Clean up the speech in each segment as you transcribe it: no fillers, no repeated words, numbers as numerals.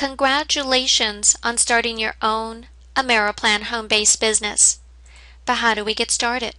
Congratulations on starting your own Ameriplan home-based business. But how do we get started?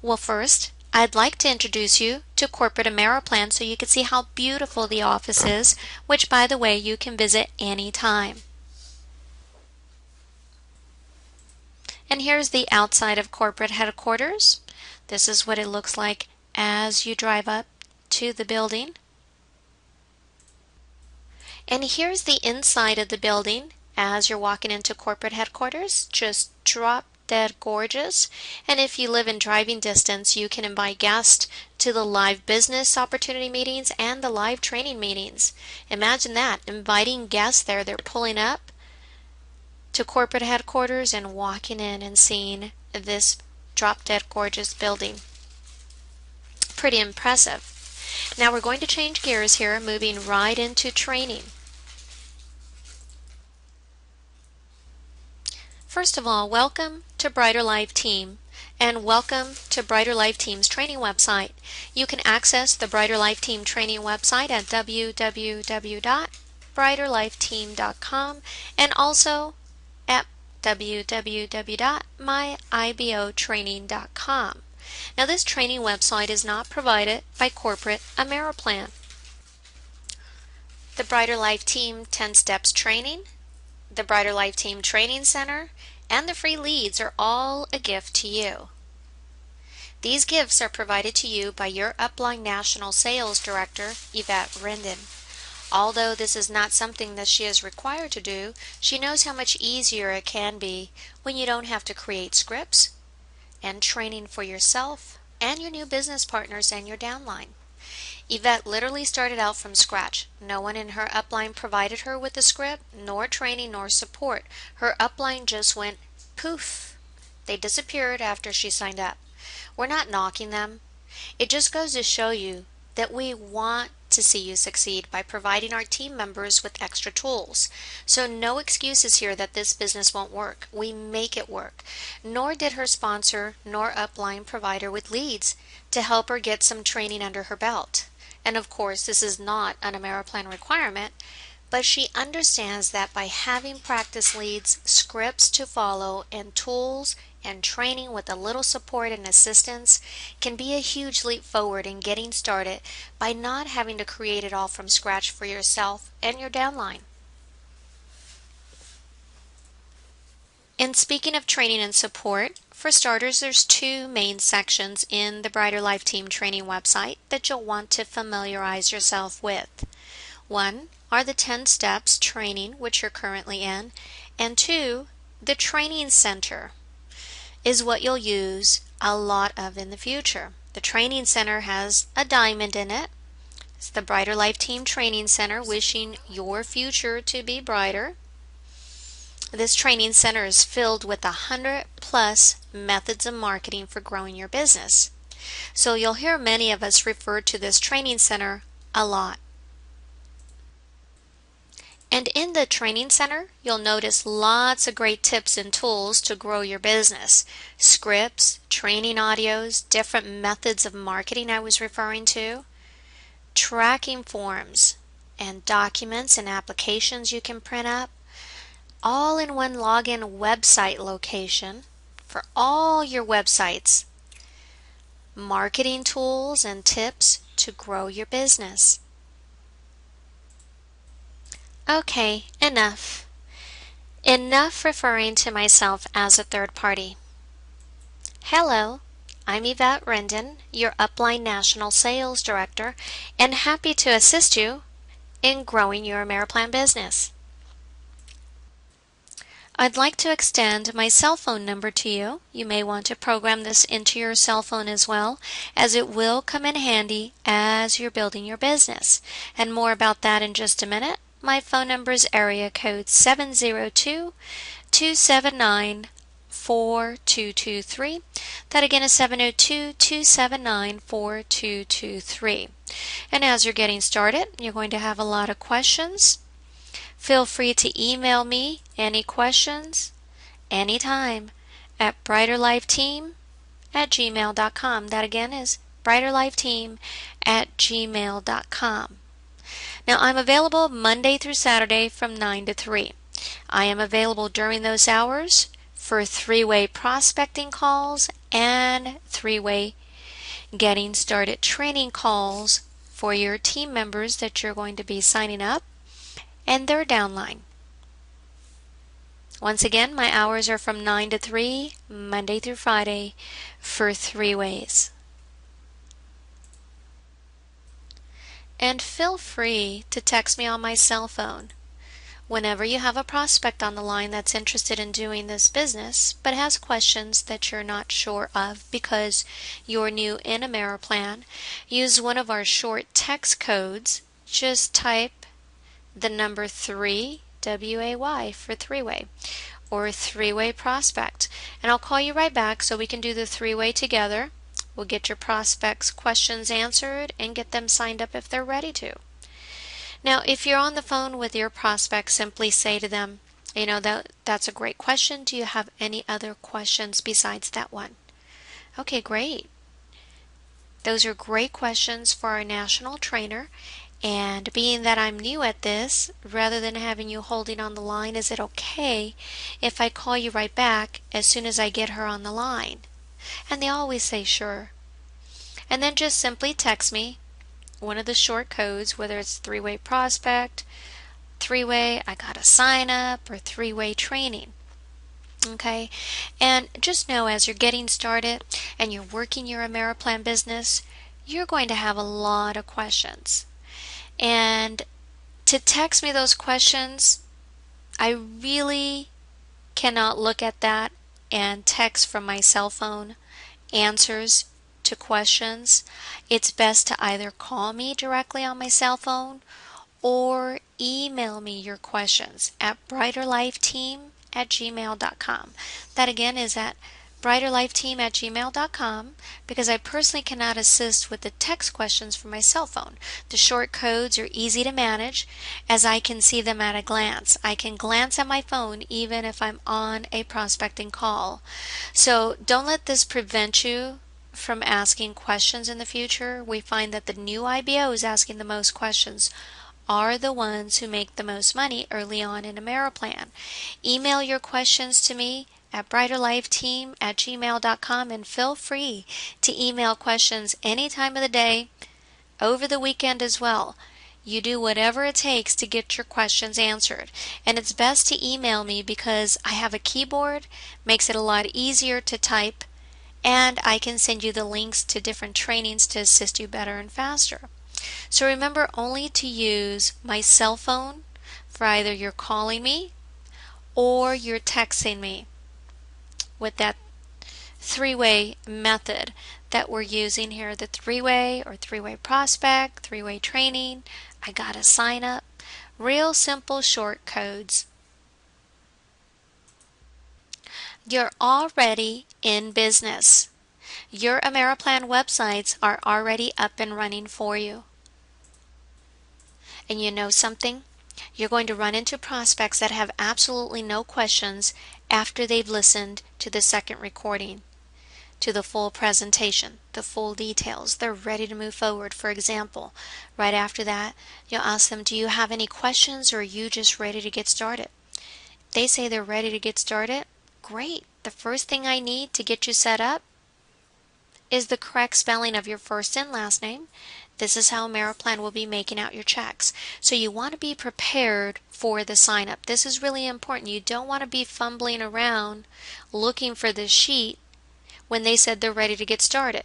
Well, first, I'd like to introduce you to Corporate Ameriplan so you can see how beautiful the office is, which, by the way, you can visit anytime. And here's the outside of corporate headquarters. This is what it looks like as you drive up to the building. And here's the inside of the building as you're walking into corporate headquarters. Just drop dead gorgeous. And if you live in driving distance, you can invite guests to the live business opportunity meetings and the live training meetings. Imagine that, inviting guests there. They're pulling up to corporate headquarters and walking in and seeing this drop dead gorgeous building. Pretty impressive. Now we're going to change gears here, moving right into training. First of all, welcome to Brighter Life Team, and welcome to Brighter Life Team's training website. You can access the Brighter Life Team training website at www.brighterlifeteam.com and also at www.myibotraining.com. Now, this training website is not provided by Corporate Ameriplan. The Brighter Life Team 10 Steps Training, the Brighter Life Team Training Center, and the free leads are all a gift to you. These gifts are provided to you by your upline National Sales Director, Yvette Rendon. Although this is not something that she is required to do, she knows how much easier it can be when you don't have to create scripts and training for yourself and your new business partners and your downline. Yvette literally started out from scratch. No one in her upline provided her with a script, nor training, nor support. Her upline just went poof. They disappeared after she signed up. We're not knocking them. It just goes to show you that we want to see you succeed by providing our team members with extra tools. So no excuses here that this business won't work. We make it work. Nor did her sponsor nor upline provide her with leads to help her get some training under her belt. And of course, this is not an Ameriplan requirement, but she understands that by having practice leads, scripts to follow, and tools and training with a little support and assistance can be a huge leap forward in getting started by not having to create it all from scratch for yourself and your downline. And speaking of training and support, for starters, there's two main sections in the Brighter Life Team training website that you'll want to familiarize yourself with. One are the 10 steps training, which you're currently in, and two, the training center is what you'll use a lot of in the future. The training center has a diamond in it. It's the Brighter Life Team Training Center, wishing your future to be brighter. This training center is filled with 100+ methods of marketing for growing your business. So you'll hear many of us refer to this training center a lot. And in the training center, you'll notice lots of great tips and tools to grow your business. Scripts, training audios, different methods of marketing I was referring to, tracking forms, and documents and applications you can print up, all in one login website location for all your websites, marketing tools and tips to grow your business. Okay, enough. Enough referring to myself as a third party. Hello, I'm Yvette Rendon, your upline National Sales Director, and happy to assist you in growing your Ameriplan business. I'd like to extend my cell phone number to you. You may want to program this into your cell phone as well, as it will come in handy as you're building your business. And more about that in just a minute. My phone number is area code 702-279-4223. That again is 702-279-4223. And as you're getting started, you're going to have a lot of questions. Feel free to email me any questions anytime at brighterlifeteam@gmail.com. That again is brighterlifeteam@gmail.com. Now, I'm available Monday through Saturday from 9 to 3. I am available during those hours for three-way prospecting calls and three-way getting started training calls for your team members that you're going to be signing up and their downline. Once again, my hours are from 9 to 3, Monday through Friday, for 3 ways. And feel free to text me on my cell phone whenever you have a prospect on the line that's interested in doing this business but has questions that you're not sure of because you're new in AmeriPlan. Use one of our short text codes. Just type the number 3, WAY, for three-way or three-way prospect, and I'll call you right back so we can do the three-way together. We'll get your prospects' questions answered and get them signed up if they're ready to. Now, if you're on the phone with your prospect, simply say to them, that's a great question. Do you have any other questions besides that one? Okay, great. Those are great questions for our national trainer. And being that I'm new at this, rather than having you holding on the line, is it okay if I call you right back as soon as I get her on the line? And they always say sure. And then just simply text me one of the short codes, whether it's three-way prospect, three-way I got a sign up, or three-way training. Okay? And just know as you're getting started and you're working your AmeriPlan business, you're going to have a lot of questions. And to text me those questions, I really cannot look at that and text from my cell phone answers to questions. It's best to either call me directly on my cell phone or email me your questions at brighterlifeteam@gmail.com. That again is at brighterlifeteam@gmail.com, because I personally cannot assist with the text questions from my cell phone. The short codes are easy to manage as I can see them at a glance. I can glance at my phone even if I'm on a prospecting call. So don't let this prevent you from asking questions in the future. We find that the new IBOs asking the most questions are the ones who make the most money early on in AmeriPlan. Email your questions to me at brighterlifeteam@gmail.com, and feel free to email questions any time of the day, over the weekend as well. You do whatever it takes to get your questions answered. And it's best to email me because I have a keyboard, makes it a lot easier to type, and I can send you the links to different trainings to assist you better and faster. So remember only to use my cell phone for either you're calling me or you're texting me with that three-way method that we're using here, the three-way or three-way prospect, three-way training, I got a sign up, real simple short codes. You're already in business. Your AmeriPlan websites are already up and running for you. And you know something? You're going to run into prospects that have absolutely no questions after they've listened to the second recording, to the full presentation, the full details. They're ready to move forward. For example, right after that, you'll ask them, do you have any questions, or are you just ready to get started? They say they're ready to get started. Great. The first thing I need to get you set up is the correct spelling of your first and last name. This is how AmeriPlan will be making out your checks. So you want to be prepared for the sign up. This is really important. You don't want to be fumbling around looking for this sheet when they said they're ready to get started.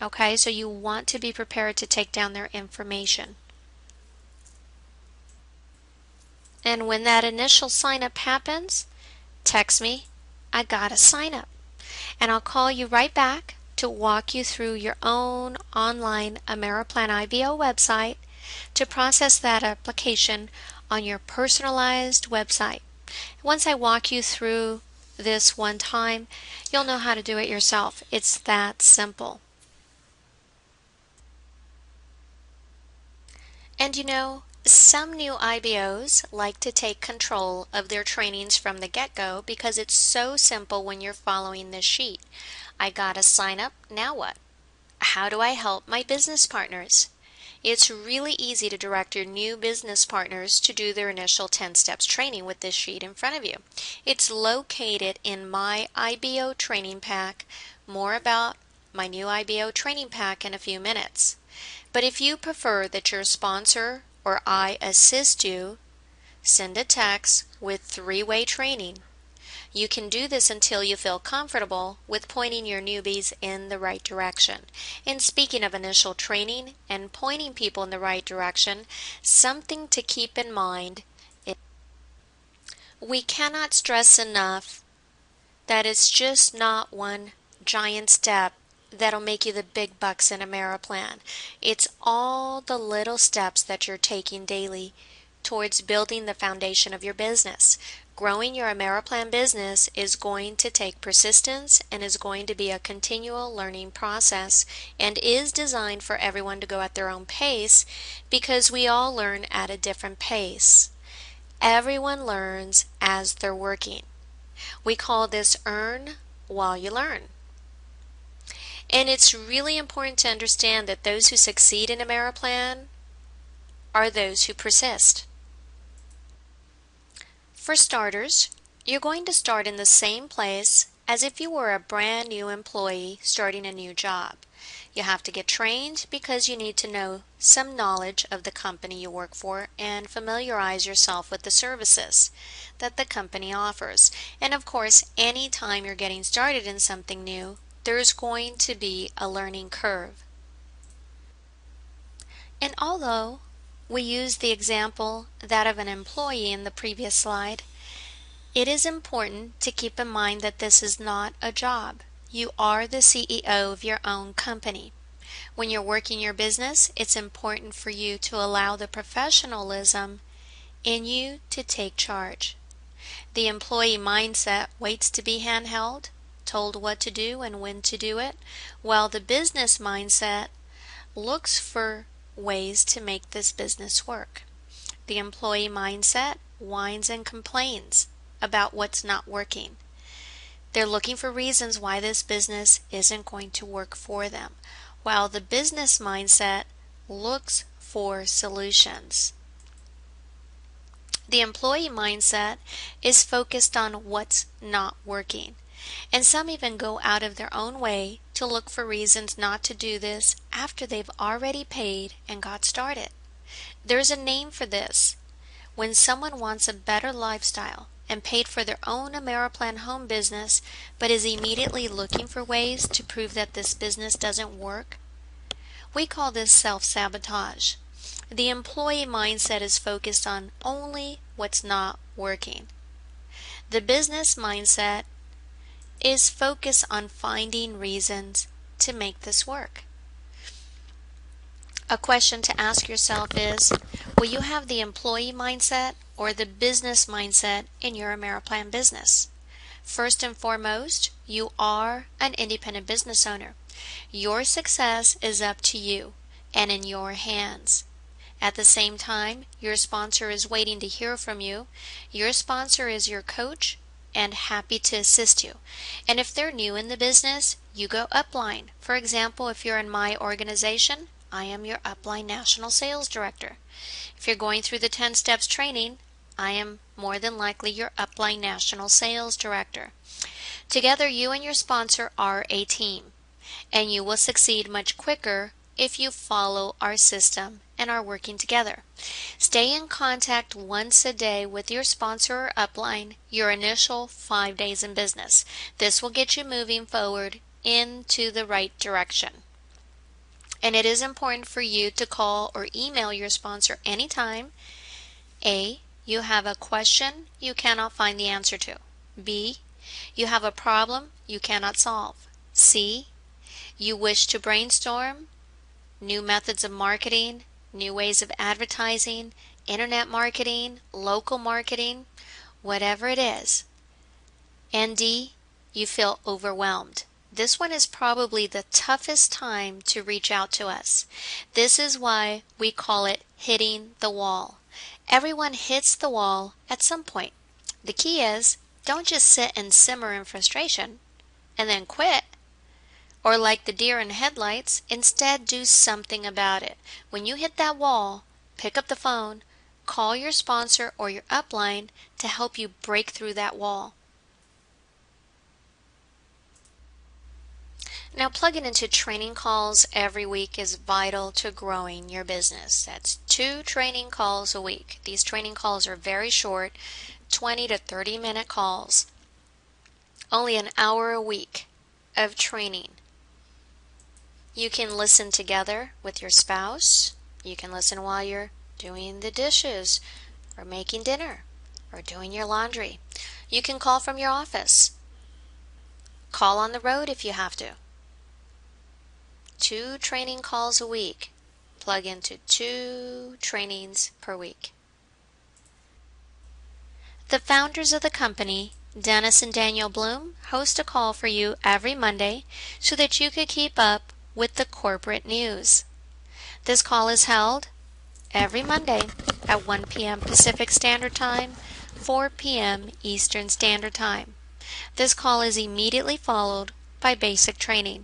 Okay, so you want to be prepared to take down their information. And when that initial sign up happens, text me, I got a sign up. And I'll call you right back to walk you through your own online AmeriPlan IBO website to process that application on your personalized website. Once I walk you through this one time, you'll know how to do it yourself. It's that simple. And some new IBOs like to take control of their trainings from the get-go because it's so simple when you're following this sheet. I got to sign up, now what? How do I help my business partners? It's really easy to direct your new business partners to do their initial 10 steps training with this sheet in front of you. It's located in my IBO training pack. More about my new IBO training pack in a few minutes. But if you prefer that your sponsor or I assist you, send a text with three-way training. You can do this until you feel comfortable with pointing your newbies in the right direction. And speaking of initial training and pointing people in the right direction, something to keep in mind is we cannot stress enough that it's just not one giant step that'll make you the big bucks in Ameriplan. It's all the little steps that you're taking daily towards building the foundation of your business. Growing your Ameriplan business is going to take persistence and is going to be a continual learning process and is designed for everyone to go at their own pace because we all learn at a different pace. Everyone learns as they're working. We call this earn while you learn. And it's really important to understand that those who succeed in Ameriplan are those who persist. For starters, you're going to start in the same place as if you were a brand new employee starting a new job. You have to get trained because you need to know some knowledge of the company you work for and familiarize yourself with the services that the company offers. And of course, any time you're getting started in something new, there's going to be a learning curve. And although we used the example that of an employee in the previous slide, it is important to keep in mind that this is not a job. You are the CEO of your own company. When you're working your business, it's important for you to allow the professionalism in you to take charge. The employee mindset waits to be handheld, told what to do and when to do it, while the business mindset looks for ways to make this business work. The employee mindset whines and complains about what's not working. They're looking for reasons why this business isn't going to work for them, while the business mindset looks for solutions. The employee mindset is focused on what's not working, and some even go out of their own way to look for reasons not to do this after they've already paid and got started. There's a name for this. When someone wants a better lifestyle and paid for their own Ameriplan home business but is immediately looking for ways to prove that this business doesn't work, we call this self-sabotage. The employee mindset is focused on only what's not working. The business mindset is focused on finding reasons to make this work. A question to ask yourself is, will you have the employee mindset or the business mindset in your Ameriplan business? First and foremost, you are an independent business owner. Your success is up to you and in your hands. At the same time, your sponsor is waiting to hear from you. Your sponsor is your coach and happy to assist you. And if they're new in the business, you go upline. For example, if you're in my organization, I am your upline national sales director. If you're going through the 10 steps training, I am more than likely your upline national sales director. Together, you and your sponsor are a team, and you will succeed much quicker if you follow our system and are working together. Stay in contact once a day with your sponsor or upline your initial 5 days in business. This will get you moving forward into the right direction. And it is important for you to call or email your sponsor anytime A, you have a question you cannot find the answer to. B, you have a problem you cannot solve. C, you wish to brainstorm new methods of marketing, new ways of advertising, internet marketing, local marketing, whatever it is. And D, you feel overwhelmed. This one is probably the toughest time to reach out to us. This is why we call it hitting the wall. Everyone hits the wall at some point. The key is, don't just sit and simmer in frustration and then quit, Or like the deer in headlights, instead do something about it. When you hit that wall, pick up the phone, call your sponsor or your upline to help you break through that wall. Now, plugging into training calls every week is vital to growing your business. That's 2 training calls a week. These training calls are very short, 20 to 30 minute calls. Only an hour a week of training. You can listen together with your spouse. You can listen while you're doing the dishes or making dinner or doing your laundry. You can call from your office. Call on the road if you have to. 2 training calls a week. Plug into 2 trainings per week. The founders of the company, Dennis and Daniel Bloom, host a call for you every Monday so that you can keep up with the corporate news. This call is held every Monday at 1 p.m. Pacific Standard Time, 4 p.m. Eastern Standard Time. This call is immediately followed by basic training.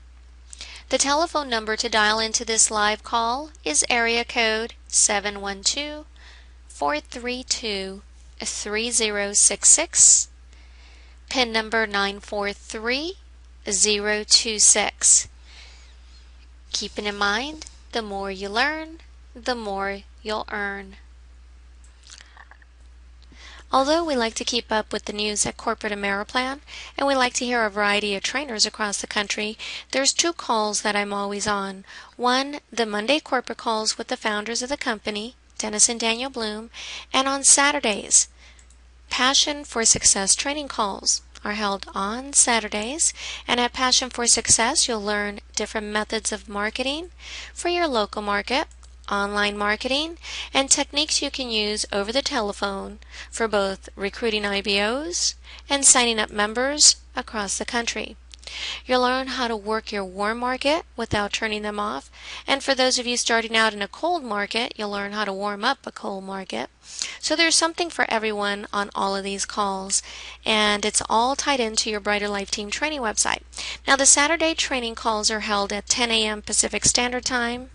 The telephone number to dial into this live call is area code 712-432-3066, PIN number 943026. Keeping in mind, the more you learn, the more you'll earn. Although we like to keep up with the news at Corporate Ameriplan, and we like to hear a variety of trainers across the country, there's 2 calls that I'm always on. One, the Monday corporate calls with the founders of the company, Dennis and Daniel Bloom, and on Saturdays, Passion for Success training calls are held on Saturdays, and at Passion for Success you'll learn different methods of marketing for your local market, online marketing, and techniques you can use over the telephone for both recruiting IBOs and signing up members across the country. You'll learn how to work your warm market without turning them off, and for those of you starting out in a cold market, you'll learn how to warm up a cold market. So there's something for everyone on all of these calls, and it's all tied into your Brighter Life Team training website. Now, the Saturday training calls are held at 10 a.m. Pacific Standard Time,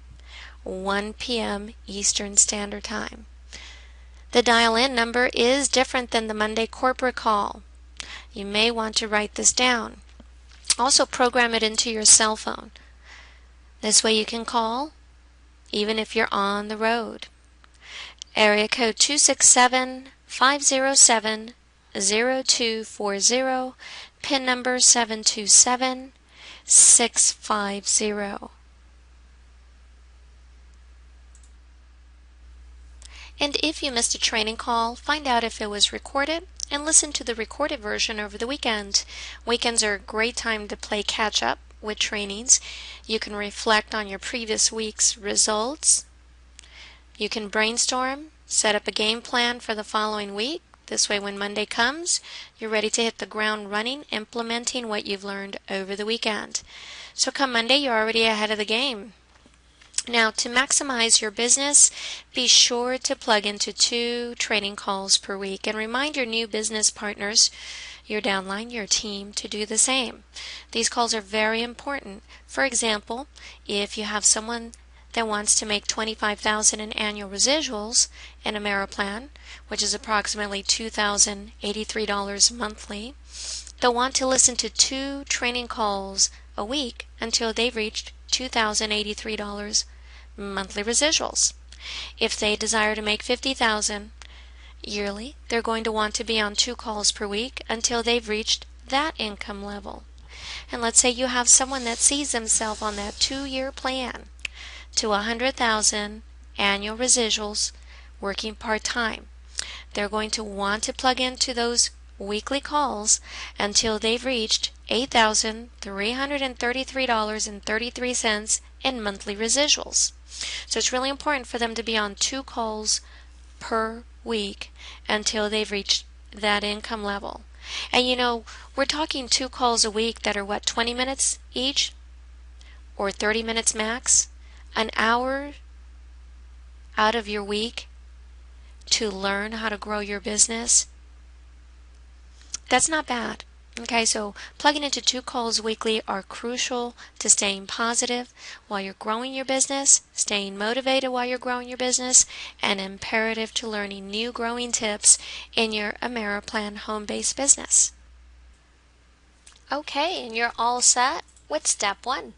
1 p.m. Eastern Standard Time. The dial-in number is different than the Monday corporate call. You may want to write this down. Also program it into your cell phone. This way you can call even if you're on the road. Area code 267-507-0240, PIN number 727650. And if you missed a training call, find out if it was recorded and listen to the recorded version over the weekend. Weekends are a great time to play catch up with trainings. You can reflect on your previous week's results. You can brainstorm, set up a game plan for the following week. This way when Monday comes, you're ready to hit the ground running, implementing what you've learned over the weekend. So come Monday, you're already ahead of the game. Now, to maximize your business, be sure to plug into 2 training calls per week and remind your new business partners, your downline, your team, to do the same. These calls are very important. For example, if you have someone that wants to make $25,000 in annual residuals in Ameriplan, which is approximately $2,083 monthly, they'll want to listen to 2 training calls a week until they've reached $2,083 monthly residuals. If they desire to make $50,000 yearly, they're going to want to be on 2 calls per week until they've reached that income level. And let's say you have someone that sees themselves on that 2-year plan to $100,000 annual residuals working part-time. They're going to want to plug into those weekly calls until they've reached $8,333.33 in monthly residuals. So it's really important for them to be on 2 calls per week until they've reached that income level. And you know, we're talking 2 calls a week that are 20 minutes each or 30 minutes max? An hour out of your week to learn how to grow your business? That's not bad. Okay, so plugging into 2 calls weekly are crucial to staying positive while you're growing your business, staying motivated while you're growing your business, and imperative to learning new growing tips in your Ameriplan home-based business. Okay, and you're all set with step 1.